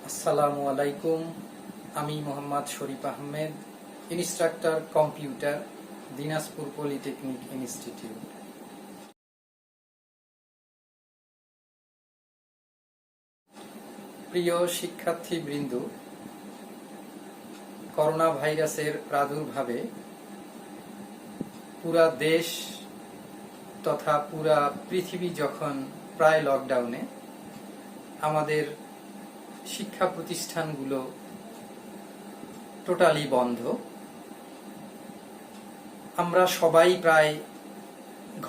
আসসালামু আলাইকুম। আমি Mohammad Sharif Ahmed, instructor computer, Dinajpur polytechnic institute. প্রিয় শিক্ষার্থীবৃন্দ, করোনা ভাইরাসের প্রাদুর্ভাবে পুরা দেশ তথা পুরা পৃথিবী যখন প্রায় লকডাউনে, আমাদের শিক্ষা প্রতিষ্ঠানগুলো টোটালি বন্ধ। আমরা সবাই প্রায়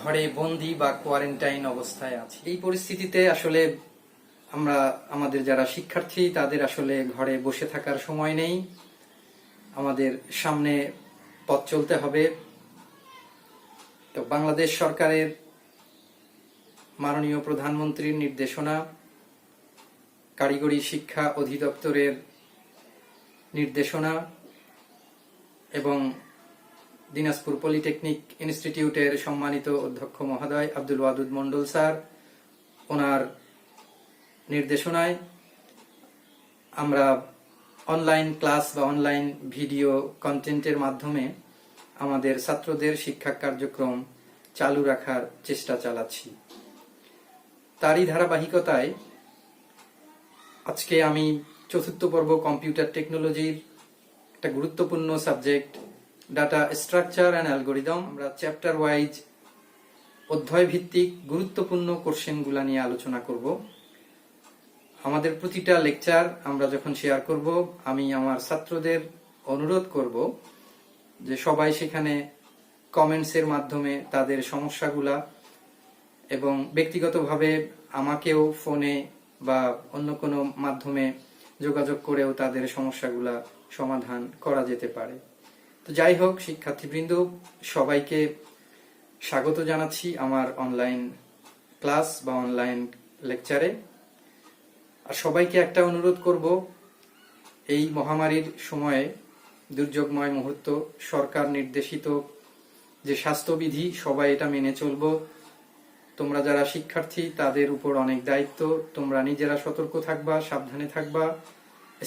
ঘরে বন্দি বা কোয়ারেন্টাইন অবস্থায় আছি। এই পরিস্থিতিতে আসলে আমরা আমাদের যারা শিক্ষার্থী তাদের আসলে ঘরে বসে থাকার সময় নেই। আমাদের সামনে পথ চলতে হবে। তো বাংলাদেশ সরকারের মাননীয় প্রধানমন্ত্রীর নির্দেশনা, কারিগরি শিক্ষা অধিদপ্তরের নির্দেশনা এবং দিনাজপুর পলিটেকনিক ইনস্টিটিউটের সম্মানিত অধ্যক্ষ মহোদয় আব্দুল ওয়াদুদ মন্ডল স্যার, ওনার নির্দেশনায় আমরা অনলাইন ক্লাস বা অনলাইন ভিডিও কন্টেন্টের মাধ্যমে আমাদের ছাত্রদের শিক্ষা কার্যক্রম চালু রাখার চেষ্টা চালাচ্ছি। তারই ধারাবাহিকতায় আজকে আমি চতুর্থ পর্ব কম্পিউটার টেকনোলজির একটা গুরুত্বপূর্ণ subject data structure and algorithm, আমরা চ্যাপ্টার ওয়াইজ অধ্যায় ভিত্তিক গুরুত্বপূর্ণ কোশ্চেনগুলো নিয়ে আলোচনা করব। আমাদের প্রতিটা লেকচার আমরা যখন শেয়ার করব, আমি আমার ছাত্রদের অনুরোধ করব যে সবাই সেখানে কমেন্টসের মাধ্যমে তাদের সমস্যাগুলা এবং ব্যক্তিগতভাবে আমাকেও ফোনে বা অন্য কোনো মাধ্যমে যোগাযোগ করেও তাদের সমস্যাগুলা সমাধান করা যেতে পারে। তো যাই হোক, শিক্ষার্থীবৃন্দ সবাইকে স্বাগত জানাচ্ছি আমার অনলাইন ক্লাস বা অনলাইন লেকচারে। আর সবাইকে একটা অনুরোধ করব, এই মহামারীর সময়ে দুর্যোগময় মুহূর্ত, সরকার নির্দেশিত যে স্বাস্থ্যবিধি সবাই এটা মেনে চলবো। তোমরা যারা শিক্ষার্থী তাদের উপর অনেক দায়িত্ব, তোমরা নিজেরা সতর্ক থাকবা, সাবধানে থাকবা।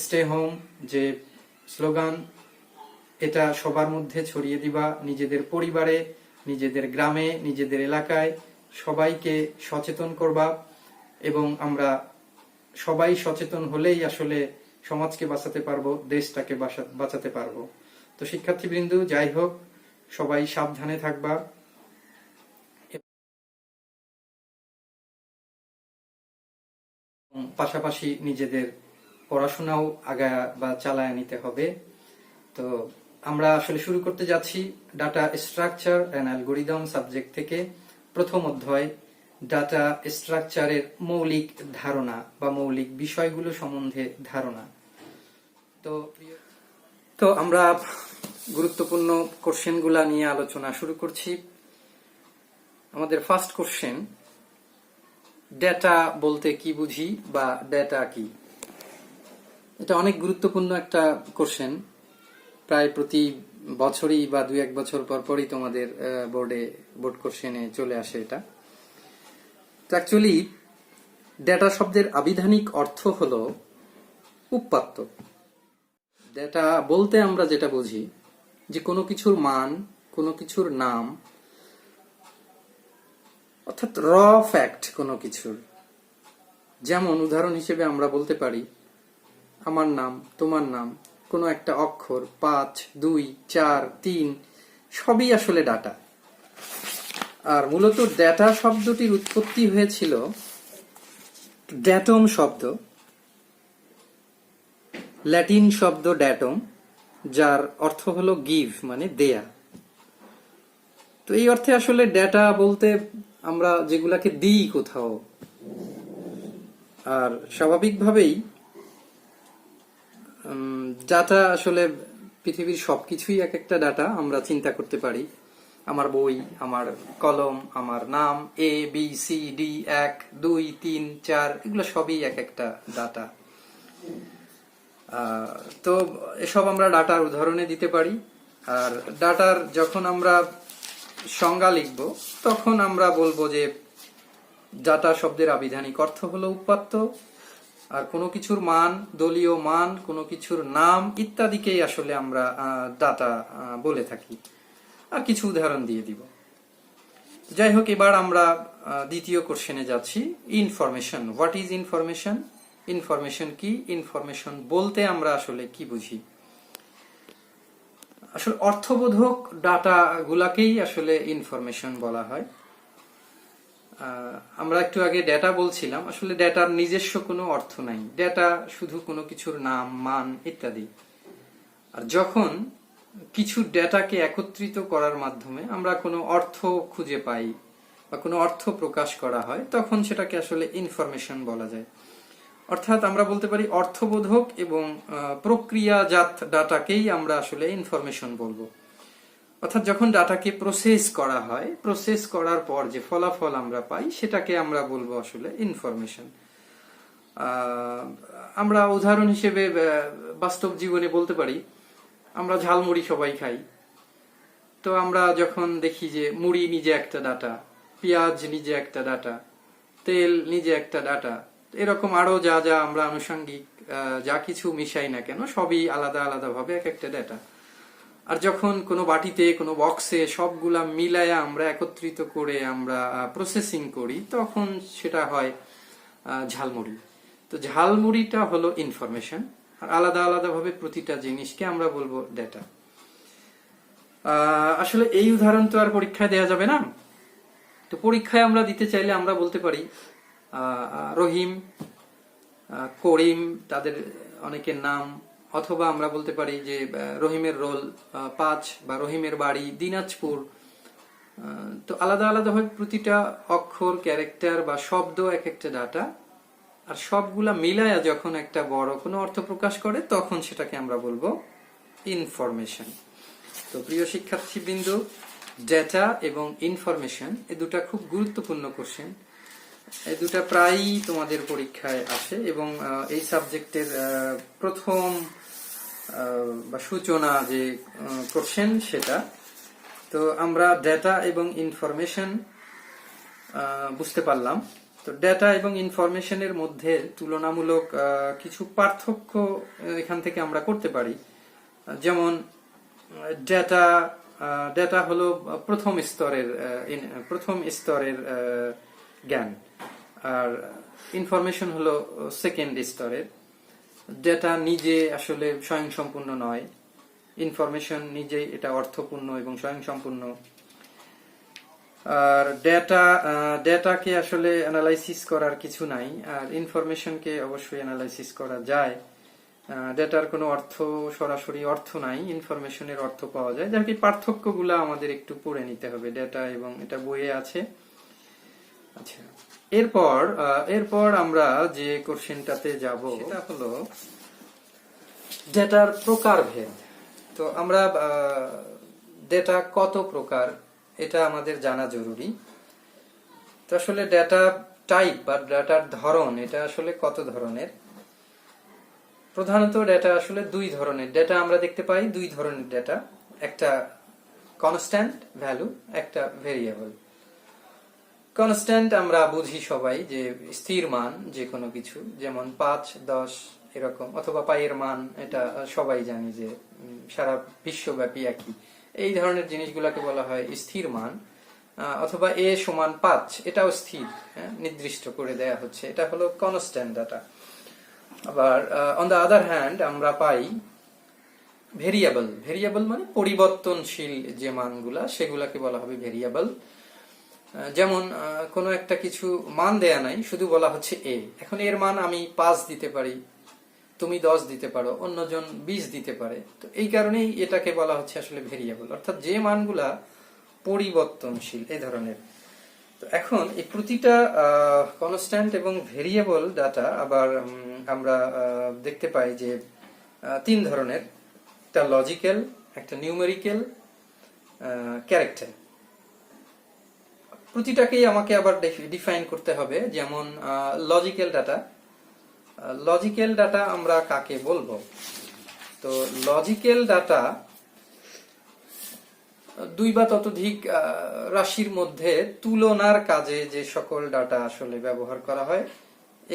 স্টে হোম যে স্লোগান, এটা সবার মধ্যে ছড়িয়ে দিবা, নিজেদের পরিবারে, নিজেদের গ্রামে, নিজেদের এলাকায় সবাইকে সচেতন করবা। এবং আমরা সবাই সচেতন হলেই আসলে সমাজকে বাঁচাতে পারবো, দেশটাকে বাঁচাতে পারবো। তো শিক্ষার্থীবৃন্দ যাই হোক, সবাই সাবধানে থাকবা, পাশাপাশি নিজেদের পড়াশোনাও আগায় বা চালায় নিতে হবে। তো আমরা আসলে শুরু করতে যাচ্ছি data structure and algorithm subject থেকে। প্রথম অধ্যায় ডাটা স্ট্রাকচারের মৌলিক ধারণা বা মৌলিক বিষয়গুলো সম্বন্ধে ধারণা। তো আমরা গুরুত্বপূর্ণ কোশ্চেনগুলা নিয়ে আলোচনা শুরু করছি। আমাদের ফার্স্ট কোশ্চেন, ডেটা বলতে কি বুঝি বা ডেটা কি? এটা অনেক গুরুত্বপূর্ণ একটা কোশ্চেন। প্রায় প্রতি বছরই বা 2-1 বছর পর পরই তোমাদের বোর্ড কোশ্চেনে চলে আসে এটা। তো অ্যাকচুয়ালি ডেটা শব্দের আবিধানিক অর্থ হলো উপাত্ত। ডেটা বলতে আমরা যেটা বুঝি যে কোনো কিছুর মান, কোনো কিছুর নাম, অর্থাৎ র ফ্যাক্ট কোনো কিছুর। যেমন উদাহরণ হিসেবে আমরা বলতে পারি আমার নাম, তোমার নাম, কোনো একটা অক্ষর, 5, 2, 4, 3 সবই আসলে ডাটা। আর মূলত ডেটা শব্দটির উৎপত্তি হয়েছিল ড্যাটম শব্দ, ল্যাটিন শব্দ ড্যাটম, যার অর্থ হলো গিভ মানে দেয়া। তো এই অর্থে আসলে ডেটা বলতে আমরা যেগুলাকে দিই কোথাও, আর স্বাভাবিকভাবেই ডাটা আসলে পৃথিবীর সবকিছুই এক একটা ডাটা আমরা চিন্তা করতে পারি। আমার বই, আমার কলম, আমার নাম, ABCD 1 2 3 4 এগুলো সবই এক একটা ডাটা। তো এসব আমরা ডাটার উদাহরণে দিতে পারি। আর ডাটার যখন আমরা সংজ্ঞা লিখব তখন আমরা বলবো যে ডাটা শব্দের আবিধানিক অর্থ হলো উপাত্ত, আর কোনো কিছুর মান, দলীয় মান, কোনো কিছুর নাম ইত্যাদিকেই আসলে আমরা ডাটা বলে থাকি। আর কিছু উদাহরণ দিয়ে দিব। যাই হোক, এবার আমরা দ্বিতীয় কোশ্চেনে যাচ্ছি। Information. What is information? Information কি? ইনফরমেশন বলতে আমরা আসলে কি বুঝি? আসলে অর্থবোধক ডাটা গুলাকেই আসলে ইনফরমেশন বলা হয়। আমরা একটু আগে ডেটা বলছিলাম, আসলে ডেটার নিজস্ব কোনো অর্থ নাই। ডেটা শুধু কোনো কিছুর নাম, মান ইত্যাদি। আর যখন কিছু ডেটাকে একত্রিত করার মাধ্যমে আমরা কোনো অর্থ খুঁজে পাই বা কোনো অর্থ প্রকাশ করা হয়, তখন সেটাকে আসলে ইনফরমেশন বলা যায়। অর্থাৎ আমরা বলতে পারি অর্থবোধক এবং প্রক্রিয়াজাত ডাটাকেই আমরা আসলে ইনফরমেশন বলবো। অর্থাৎ যখন ডাটাকে প্রসেস করা হয়, প্রসেস করার পর যে ফলাফল আমরা পাই, সেটাকে আমরা বলবো আসলে ইনফরমেশন। আমরা উদাহরণ হিসেবে বাস্তব জীবনে বলতে পারি, আমরা ঝালমুড়ি সবাই খাই। তো আমরা যখন দেখি যে মুড়ি নিজে একটা ডাটা, পেঁয়াজ নিজে একটা ডাটা, তেল নিজে একটা ডাটা, এরকম আরো যা যা আমরা আনুষঙ্গিক যা কিছু মিশাই না কেন, সবই আলাদা আলাদা ভাবে এক একটা ডাটা। আর যখন কোনো বাটিতে, কোনো বক্সে সবগুলা মিলায়া আমরা একত্রিত করে আমরা প্রসেসিং করি, তখন সেটা হয় ঝালমুড়ি। তো ঝালমুড়িটা হলো ইনফরমেশন। আর আলাদা আলাদা ভাবে প্রতিটা জিনিসকে আমরা বলবো ডেটা। আসলে এই উদাহরণ তো আর পরীক্ষায় দেয়া যাবে না। তো পরীক্ষায় আমরা দিতে চাইলে আমরা বলতে পারি রহিম, করিম, তাদের অনেকের নাম। অথবা আমরা বলতে পারি যে রহিমের রোল 5 বা রহিমের বাড়ি দিনাজপুর। তো আলাদা আলাদা ভাবে প্রতিটা অক্ষর, ক্যারেক্টার বা শব্দ এক একটা ডাটা। আর সবগুলা মিলায়া যখন একটা বড় কোনো অর্থ প্রকাশ করে, তখন সেটাকে আমরা বলবো ইনফরমেশন। তো প্রিয় শিক্ষার্থীবৃন্দ, ডেটা এবং ইনফরমেশন এই দুটা খুব গুরুত্বপূর্ণ কোশ্চেন। এই দুটা প্রায়ই তোমাদের পরীক্ষায় আসে এবং এই সাবজেক্টের প্রথম বা সূচনা যে কোশ্চেন সেটা। তো আমরা ডেটা এবং ইনফরমেশন বুঝতে পারলাম। তো ডেটা এবং ইনফরমেশনের মধ্যে তুলনামূলক কিছু পার্থক্য এখান থেকে আমরা করতে পারি। যেমন ডেটা হলো প্রথম স্তরের জ্ঞান, আর ইনফরমেশন হলো সেকেন্ড স্তরের। ডেটা নিজে আসলে স্বয়ংসম্পূর্ণ নয়, ইনফরমেশন নিজেই এটা অর্থপূর্ণ এবং স্বয়ংসম্পূর্ণ। আর ডেটাকে আসলে অ্যানালাইসিস করার কিছু নাই, আর ইনফরমেশনকে অবশ্যই অ্যানালাইসিস করা যায়। ডেটার কোনো সরাসরি অর্থ নাই, ইনফরমেশনের অর্থ পাওয়া যায়। যার কি পার্থক্যগুলো আমাদের একটু পড়ে নিতে হবে, ডেটা এবং এটা বইয়ে আছে। আচ্ছা, এরপর আমরা যে কোশ্চেনটাতে যাব সেটা হলো ডেটার প্রকারভেদ। তো আমরা ডেটা কত প্রকার এটা আমাদের জানা জরুরি। তো আসলে ডেটা টাইপ বা ডেটার ধরন এটা আসলে কত ধরনের? প্রধানত ডেটা আসলে দুই ধরনের। ডেটা আমরা দেখতে পাই দুই ধরনের ডেটা, একটা কনস্ট্যান্ট ভ্যালু, একটা ভেরিয়েবল। কনস্ট্যান্ট আমরা বুঝি সবাই যে স্থির মান যে কোনো কিছু, যেমন 5, 10 এরকম, অথবা পাইয়ের মান, এটা সবাই জানি যে সারা বিশ্বব্যাপী একই। এই ধরনের জিনিসগুলোকে বলা হয় স্থির মান। অথবা a সমান 5, এটাও স্থির, নির্দিষ্ট করে দেয়া হচ্ছে, এটা হলো কনস্ট্যান্ট ডাটা। আবার অন দ্য আদার হ্যান্ড আমরা পাই ভেরিয়েবল। ভেরিয়েবল মানে পরিবর্তনশীল যে মানগুলা, সেগুলাকে বলা হবে ভেরিয়েবল। যেমন কোনো একটা কিছু মান দেয়া নাই, শুধু বলা হচ্ছে a। এখন এর মান আমি 5 দিতে পারি, তুমি 10 দিতে পারো, অন্যজন 20 দিতে পারে। তো এই কারণেই এটাকে বলা হচ্ছে আসলে ভেরিয়েবল, অর্থাৎ যে মানগুলা পরিবর্তনশীল এই ধরনের। তো এখন এই প্রতিটা কনস্ট্যান্ট এবং ভেরিয়েবল ডাটা আবার আমরা দেখতে পাই যে 3 ধরনের, একটা লজিক্যাল, একটা নিউমেরিক্যাল, ক্যারেক্টার। প্রতিটাকেই আমাকে আবার ডিফাইন করতে হবে। যেমন লজিক্যাল ডাটা, লজিক্যাল ডাটা আমরা কাকে বলবো? তো লজিক্যাল ডাটা 2 বা ততোধিক রাশির মধ্যে তুলনার কাজে যে সকল ডাটা আসলে ব্যবহার করা হয়,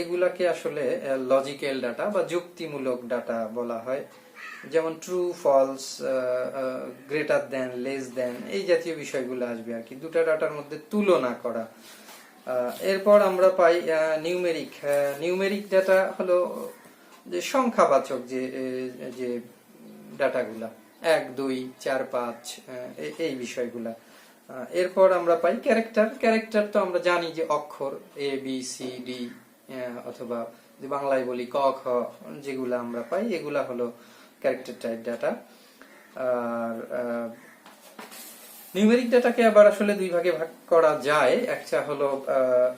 এগুলাকে আসলে লজিক্যাল ডাটা বা যুক্তিমূলক ডাটা বলা হয়, যেমন true, false, greater than, less than, এই জাতীয় বিষয়গুলো আসবে আর কি, দুটা ডাটার মধ্যে তুলনা করা। এরপর আমরা পাই নিউমেরিক। নিউমেরিক ডাটা হলো যে সংখ্যাবাচক যে ডাটাগুলা, 1 2 4 5 এই বিষয়গুলা। এরপর আমরা পাই ক্যারেক্টার। ক্যারেক্টার তো আমরা জানি যে অক্ষর এ বি সি ডি, অথবা যে বাংলায় বলি ক খ, যেগুলা আমরা পাই এগুলা হলো ক্যারেক্টার টাইপ ডাটা। আর নিউমেরিক ডাটাকে আবার আসলে দুই ভাগে ভাগ করা যায়, একটা হলো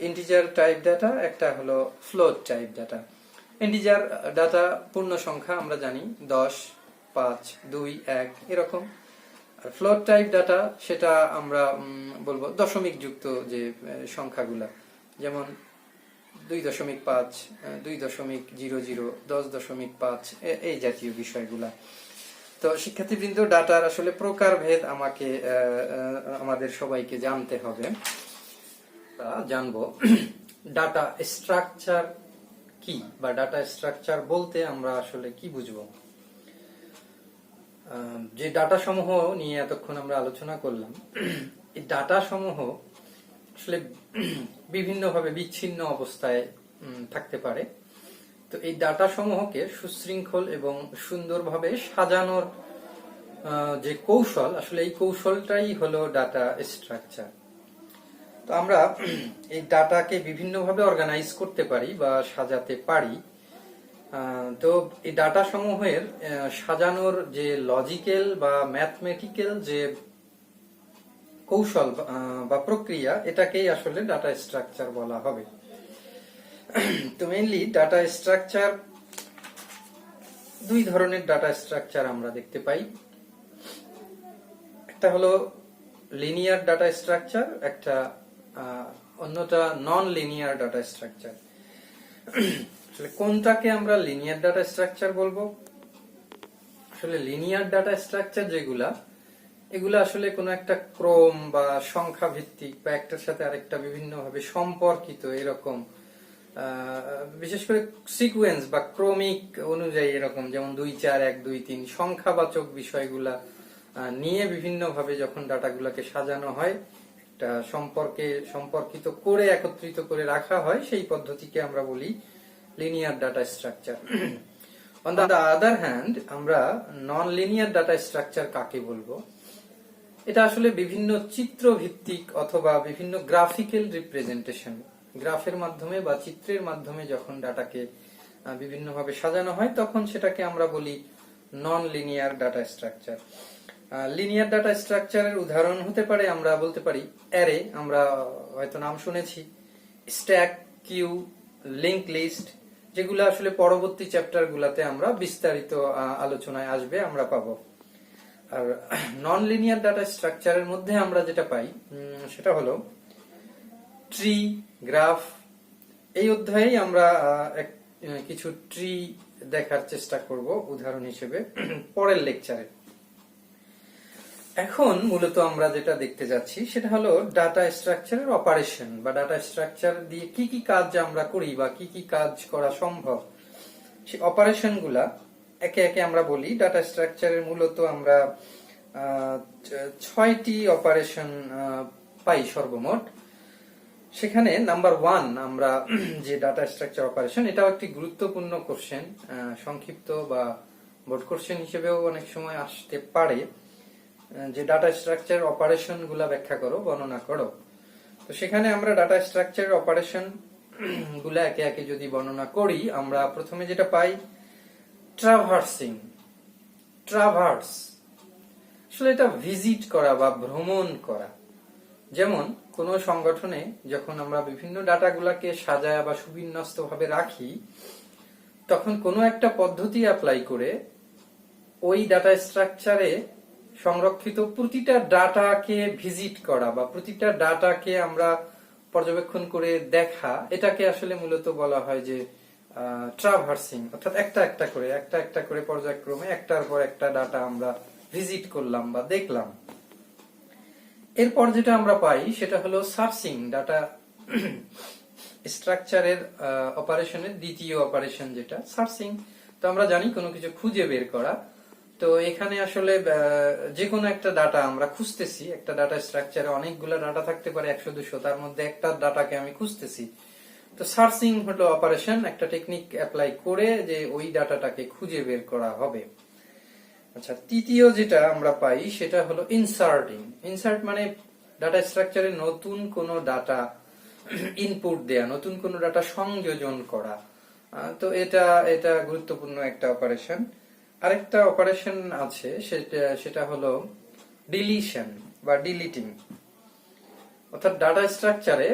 ইন্টিজার টাইপ ডাটা, একটা হলো float type data. Integer data পূর্ণ সংখ্যা আমরা জানি 10 5 2 1 এরকম। আর ফ্লোট টাইপ ডাটা সেটা আমরা বলবো দশমিক যুক্ত যে সংখ্যাগুলা, যেমন 2.5 2.00 10.5 এই জাতীয় বিষয়গুলা। তো শিক্ষার্থীবৃন্দ, ডাটার আসলে প্রকারভেদ আমাদের সবাইকে জানতে হবে। জানবো ডাটা স্ট্রাকচার কি, বা ডাটা স্ট্রাকচার বলতে আমরা আসলে কি বুঝবো। যে ডাটা সমূহ নিয়ে এতক্ষণ আমরা আলোচনা করলাম, এই ডাটা সমূহ আসলে বিভিন্নভাবে বিচ্ছিন্ন অবস্থায় থাকতে পারে। তো এই ডাটা সমূহকে সুশৃঙ্খল এবং সুন্দরভাবে সাজানোর যে কৌশল, আসলে এই কৌশলটাই হলো ডাটা স্ট্রাকচার। তো আমরা এই ডাটাকে বিভিন্নভাবে অর্গানাইজ করতে পারি বা সাজাতে পারি। তো এই ডাটা সমূহের সাজানোর যে লজিক্যাল বা ম্যাথমেটিক্যাল যে কৌশল বা প্রক্রিয়া, এটাকেই আসলে ডাটা স্ট্রাকচার বলা হবে। তো মেইনলি ডাটা স্ট্রাকচার, দুই ধরনের ডাটা স্ট্রাকচার আমরা দেখতে পাই। একটা হলো লিনিয়ার ডাটা স্ট্রাকচার, অন্যটা নন লিনিয়ার ডাটা স্ট্রাকচার। আসলে কোনটাকে আমরা লিনিয়ার ডাটা স্ট্রাকচার বলবো? আসলে লিনিয়ার ডাটা স্ট্রাকচার এগুলা আসলে কোনো একটা ক্রম বা সংখ্যা ভিত্তিক বা একটার সাথে আরেকটা বিভিন্নভাবে সম্পর্কিত, এরকম বিশেষ করে সিকোয়েন্স বা ক্রমিক অনুযায়ী, এরকম যেমন 2 4 1 2 3 সংখ্যাবাচক বিষয়গুলা নিয়ে বিভিন্নভাবে যখন ডাটাগুলোকে সাজানো হয়, একটা সম্পর্কিত করে একত্রিত করে রাখা হয়, সেই পদ্ধতিকে আমরা বলি linear data structure. On the other hand, আমরা নন লিনিয়ার ডাটা স্ট্রাকচার কাকে বলবো? এটা আসলে বিভিন্ন চিত্র ভিত্তিক অথবা বিভিন্ন গ্রাফিক্যাল রিপ্রেজেন্টেশন, গ্রাফের মাধ্যমে বা চিত্রের মাধ্যমে যখন ডাটাকে বিভিন্নভাবে সাজানো হয়, তখন সেটাকে আমরা বলি non linear data structure. Linear data স্ট্রাকচারের উদাহরণ হতে পারে, আমরা বলতে পারি অ্যারে, আমরা হয়তো নাম শুনেছি, স্ট্যাক, কিউ, লিংক লিস্ট, যেগুলো আসলে পরবর্তী চ্যাপ্টার গুলাতে আমরা বিস্তারিত আলোচনায় আসবে, আমরা পাবো। আর নন লিনিয়ার ডাটা স্ট্রাকচারের মধ্যে আমরা যেটা পাই সেটা হলো ট্রি, গ্রাফ। এই অধ্যায়ে আমরা কিছু ট্রি দেখার চেষ্টা করব উদাহরণ হিসেবে পরের লেকচারে। এখন মূলত আমরা যেটা দেখতে যাচ্ছি সেটা হলো ডাটা স্ট্রাকচারের অপারেশন, বা ডাটা স্ট্রাকচার দিয়ে কি কি কাজ আমরা করি বা কি কি কাজ করা সম্ভব, সেই অপারেশন গুলা একে একে আমরা বলি। ডাটা স্ট্রাকচারের মূলত আমরা 6টি অপারেশন পাই সর্বমোট। সেখানে নাম্বার 1 আমরা যে ডাটা স্ট্রাকচার অপারেশন, এটাও একটি গুরুত্বপূর্ণ কোশ্চেন, সংক্ষিপ্ত বা বোর্ড কোশ্চেন হিসেবেও অনেক সময় আসতে পারে, যে ডাটা স্ট্রাকচার অপারেশন গুলা ব্যাখ্যা করো, বর্ণনা করো। তো সেখানে আমরা ডাটা স্ট্রাকচার অপারেশন গুলা একে একে যদি বর্ণনা করি, আমরা প্রথমে যেটা পাই ট্রাভার্সিং। ট্রাভার্স আসলে এটা ভিজিট করা বা ভ্রমণ করা। যেমন কোন সংগঠনে যখন আমরা বিভিন্ন ডাটাগুলাকে সাজায় বা সুবিন্যস্ত ভাবে রাখি, তখন কোনো একটা পদ্ধতি অ্যাপ্লাই করে ওই ডাটা স্ট্রাকচারে সংরক্ষিত প্রতিটা ডাটাকে ভিজিট করা বা প্রতিটা ডাটাকে আমরা পর্যবেক্ষণ করে দেখা, এটাকে আসলে মূলত বলা হয় যে ট্রাভার্সিং। অর্থাৎ একটা একটা করে পর্যায়ক্রমে একটার পর একটা ডাটা আমরা ভিজিট করলাম বা দেখলাম। এরপর যেটা আমরা পাই সেটা হলো সার্চিং। ডাটা স্ট্রাকচারের অপারেশনের দ্বিতীয় অপারেশন যেটা সার্চিং। তো আমরা জানি কোনো কিছু খুঁজে বের করা। তো এখানে আসলে যে কোনো একটা ডাটা আমরা খুঁজতেছি, একটা ডাটা স্ট্রাকচারে অনেকগুলো ডাটা থাকতে পারে, 100-200, তার মধ্যে একটা ডাটাকে আমি খুঁজতেছি। তো সার্চিং হলো অপারেশন, একটা টেকনিক অ্যাপ্লাই করে যে ওই ডাটাটাকে খুঁজে বের করা হবে। আচ্ছা, তৃতীয় যেটা আমরা পাই সেটা হলো ইনসার্টিং। ইনসার্ট মানে ডাটা স্ট্রাকচারে নতুন কোনো ডাটা ইনপুট দেয়া, নতুন কোনো ডাটা সংযোজন করা। তো এটা এটা গুরুত্বপূর্ণ একটা অপারেশন। আরেকটা অপারেশন আছে, সেটা হলো ডিলিশন বা ডিলিটিং। অর্থাৎ ডাটা স্ট্রাকচারে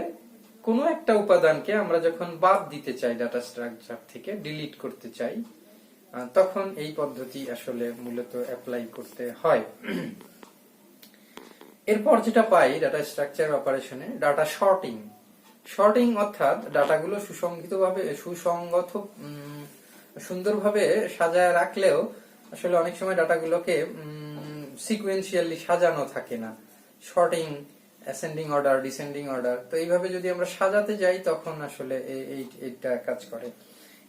কোনো একটা উপাদানকে আমরা যখন বাদ দিতে চাই, ডাটা স্ট্রাকচার থেকে ডিলিট করতে চাই, তখন এই পদ্ধতি আসলে মূলত অ্যাপ্লাই করতে হয়। এরপর যেটা পাই ডাটা স্ট্রাকচার অপারেশনে, ডাটা শর্টিং। শর্টিং অর্থাৎ ডাটাগুলো সুসংগত সুন্দরভাবে সাজায় রাখলেও আসলে অনেক সময় ডাটাগুলোকে সিকুয়েন্সিয়ালি সাজানো থাকে না। Sorting, ascending order, descending order. তো এইভাবে যদি আমরা সাজাতে যাই তখন আসলে এইটা কাজ করে।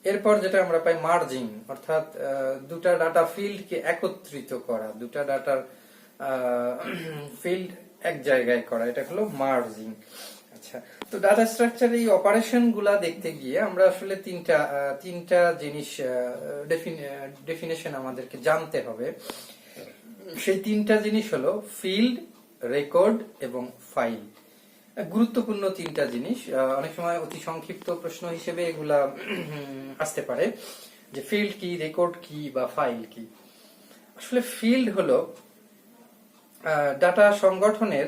এরপর যেটা আমরা পাই মার্জিং, অর্থাৎ দুটা ডাটা ফিল্ডকে একত্রিত করা, দুটা ডাটার ফিল্ড এক জায়গায় করা, এটা হলো মার্জিং। আচ্ছা, তো ডাটা স্ট্রাকচার এই অপারেশন গুলা দেখতে গিয়ে আমরা আসলে তিনটা জিনিস ডেফিনেশন আমাদেরকে জানতে হবে। সেই তিনটা জিনিস হলো ফিল্ড, রেকর্ড এবং ফাইল। গুরুত্বপূর্ণ তিনটা জিনিস। অনেক সময় অতি সংক্ষিপ্ত প্রশ্ন হিসেবে এগুলা আসতে পারে যে ফিল্ড কি, রেকর্ড কি বা ফাইল কি। আসলে ফিল্ড হলো ডাটা সংগঠনের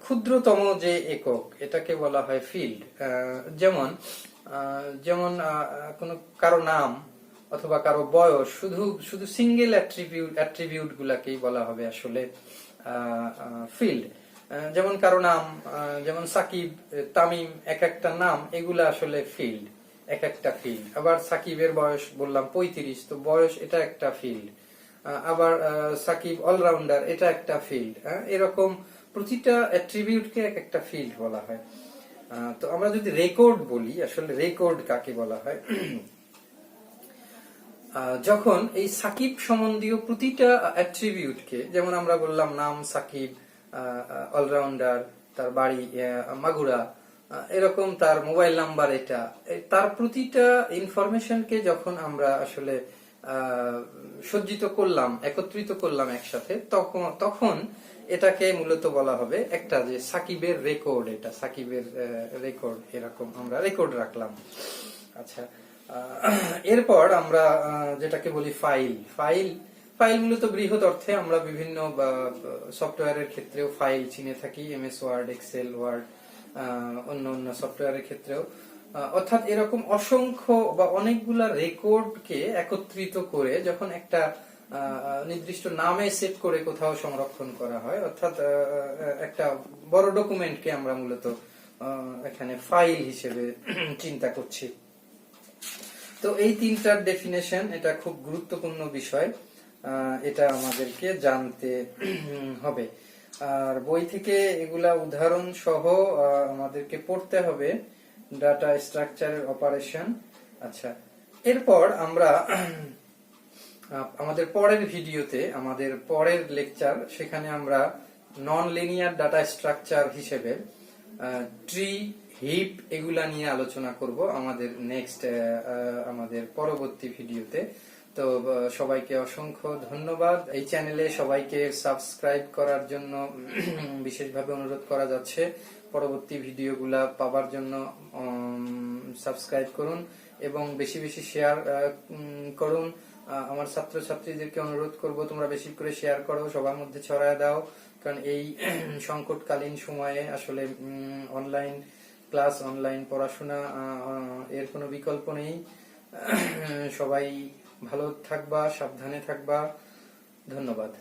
ক্ষুদ্রতম যে একক, এটাকে বলা হয় ফিল্ড। যেমন যেমন কোনো কারো নাম অথবা কারো বয়স, শুধু সিঙ্গেল অ্যাট্রিবিউট গুলাকেই বলা হবে আসলে ফিল্ড। যেমন কারো নাম, যেমন সাকিব, তামিম, এক একটা নাম, এগুলা আসলে ফিল্ড, এক একটা ফিল্ড। আবার সাকিবের বয়স বললাম 35, তো বয়স এটা একটা ফিল্ড। আবার সাকিব অলরাউন্ডার, এটা একটা ফিল্ড। এরকম প্রতিটা অ্যাট্রিবিউটকে এক একটা ফিল্ড বলা হয়। তো আমরা যদি রেকর্ড বলি, আসলে রেকর্ড কাকে বলা হয়, যখন এই সাকিব সম্বন্ধীয় প্রতিটা অ্যাট্রিবিউটকে, যেমন আমরা বললাম নাম সাকিব, অলরাউন্ডার, তার বাড়ি মাগুরা, এরকম তার মোবাইল নাম্বার, এটা তার প্রতিটা ইনফরমেশনকে যখন আমরা আসলে সজ্জিত করলাম, একত্রিত করলাম একসাথে, তখন এটাকে মূলত বলা হবে একটা যে সাকিবের রেকর্ড, এটা সাকিবের রেকর্ড, এরকম আমরা রেকর্ড রাখলাম। আচ্ছা, এরপর আমরা যেটাকে বলি ফাইল। ফাইল মূলত বৃহৎ অর্থে আমরা বিভিন্ন সফটওয়্যারের ক্ষেত্রেও ফাইল চিনে থাকি, এমএস ওয়ার্ড, এক্সেল, ওয়ার্ড, অন্য অন্য সফটওয়্যারের ক্ষেত্রেও। অর্থাৎ এরকম অসংখ্য বা অনেকগুলা রেকর্ডকে একত্রিত করে যখন একটা নির্দিষ্ট নামে সেভ করে কোথাও সংরক্ষণ করা হয়, অর্থাৎ একটা বড় ডকুমেন্টকে আমরা মূলত এখানে ফাইল হিসেবে চিন্তা করছি। তো এই তিনটার ডেফিনেশন, এটা খুব গুরুত্বপূর্ণ বিষয়, এটা আমাদেরকে জানতে হবে। আর বই থেকে এগুলা উদাহরণ সহ আমাদেরকে পড়তে হবে, ডাটা স্ট্রাকচারের অপারেশন। আচ্ছা, এরপর আমরা আমাদের পরের ভিডিওতে, আমাদের পরের লেকচার, সেখানে আমরা নন লিনিয়ার ডাটা স্ট্রাকচার হিসেবে ট্রি, হিপ, এগুলা নিয়ে আলোচনা করব আমাদের আমাদের পরবর্তী ভিডিওতে। তো সবাইকে অসংখ্য ধন্যবাদ। এই চ্যানেলে সবাইকে সাবস্ক্রাইব করার জন্য বিশেষভাবে অনুরোধ করা যাচ্ছে। পরবর্তী ভিডিওগুলা পাবার জন্য সাবস্ক্রাইব করুন এবং বেশি বেশি শেয়ার করুন। আমার ছাত্রছাত্রীদেরকে অনুরোধ করব, তোমরা বেশি করে শেয়ার করো, সবার মধ্যে ছড়ায় দাও। কারণ এই সংকটকালীন সময়ে আসলে অনলাইন ক্লাস, অনলাইন পড়াশোনা, এর কোনো বিকল্প নেই। সবাই ভালো থাকবা, সাবধানে থাকবা। ধন্যবাদ।